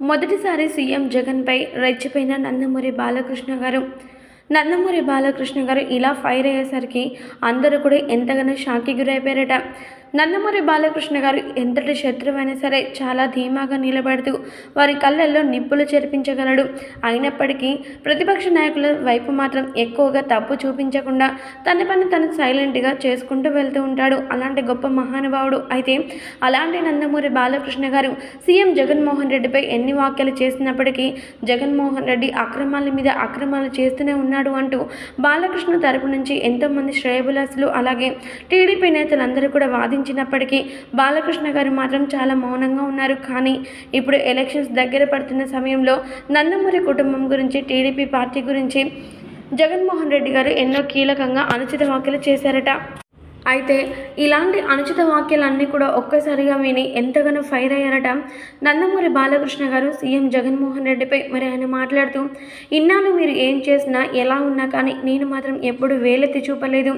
మొదటిసారి సీఎం జగన్పై రెచ్చిపోయిన నందమూరి బాలకృష్ణ గారు ఇలా ఫైర్ అయ్యేసరికి అందరూ కూడా ఎంతగానో షాక్కి గురైపోయారట. నందమూరి బాలకృష్ణ గారు ఎంతటి శత్రువైనా సరే చాలా ధీమాగా నిలబడుతూ వారి కళ్ళల్లో నిప్పులు చెరిపించగలడు. అయినప్పటికీ ప్రతిపక్ష నాయకుల వైపు మాత్రం ఎక్కువగా తప్పు చూపించకుండా తన పని తను సైలెంట్గా చేసుకుంటూ వెళ్తూ ఉంటాడు. అలాంటి గొప్ప మహానుభావుడు. అయితే అలాంటి నందమూరి బాలకృష్ణ గారు సీఎం జగన్మోహన్ రెడ్డిపై ఎన్ని వ్యాఖ్యలు చేసినప్పటికీ జగన్మోహన్ రెడ్డి అక్రమాల మీద అక్రమాలు చేస్తూనే ఉన్నాడు అంటూ బాలకృష్ణ తరపు నుంచి ఎంతోమంది శ్రేయభిలాషులు అలాగే టీడీపీ నేతలందరూ కూడా వాదించినప్పటికీ బాలకృష్ణ గారు మాత్రం చాలా మౌనంగా ఉన్నారు. కానీ ఇప్పుడు ఎలక్షన్స్ దగ్గర పడుతున్న సమయంలో నందమూరి కుటుంబం గురించి, టీడీపీ పార్టీ గురించి జగన్మోహన్ రెడ్డి గారు ఎన్నో కీలకంగా అనుచిత వ్యాఖ్యలు చేశారట. అయితే ఇలాంటి అనుచిత వాక్యాలన్నీ కూడా ఒక్కసారిగా విని ఎంతగానో ఫైర్ అయ్యారట నందమూరి బాలకృష్ణ గారు సీఎం జగన్మోహన్ రెడ్డిపై. మరి ఆయన మాట్లాడుతూ, ఇన్నాళ్ళు మీరు ఏం చేసినా ఎలా ఉన్నా కానీ నేను మాత్రం ఎప్పుడు వేలెత్తి చూపలేదు.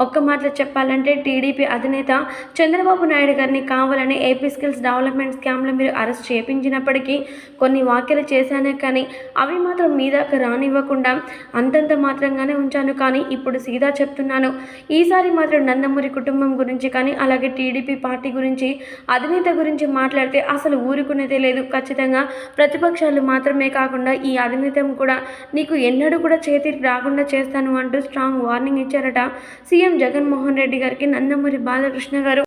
ఒక్క మాటలో చెప్పాలంటే టీడీపీ అధినేత చంద్రబాబు నాయుడు గారిని కావాలని ఏపీ స్కిల్స్ డెవలప్మెంట్ స్కామ్లో మీరు అరెస్ట్ చేయించినప్పటికీ కొన్ని వ్యాఖ్యలు చేశానే కానీ అవి మాత్రం మీ దాకా రానివ్వకుండా అంతంత మాత్రంగానే ఉంచాను. కానీ ఇప్పుడు సీదా చెప్తున్నాను, ఈసారి మాత్రం నందమూరి కుటుంబం గురించి కానీ అలాగే టీడీపీ పార్టీ గురించి, అధినేత గురించి మాట్లాడితే అసలు ఊరుకునేదే లేదు. ఖచ్చితంగా ప్రతిపక్షాలు మాత్రమే కాకుండా ఈ అధినేతను కూడా నీకు ఎన్నడూ కూడా చేతికి రాకుండా చేస్తాను అంటూ స్ట్రాంగ్ వార్నింగ్ ఇచ్చారట సీఎం జగన్మోహన్ రెడ్డి గారికి నందమూరి బాలకృష్ణ గారు.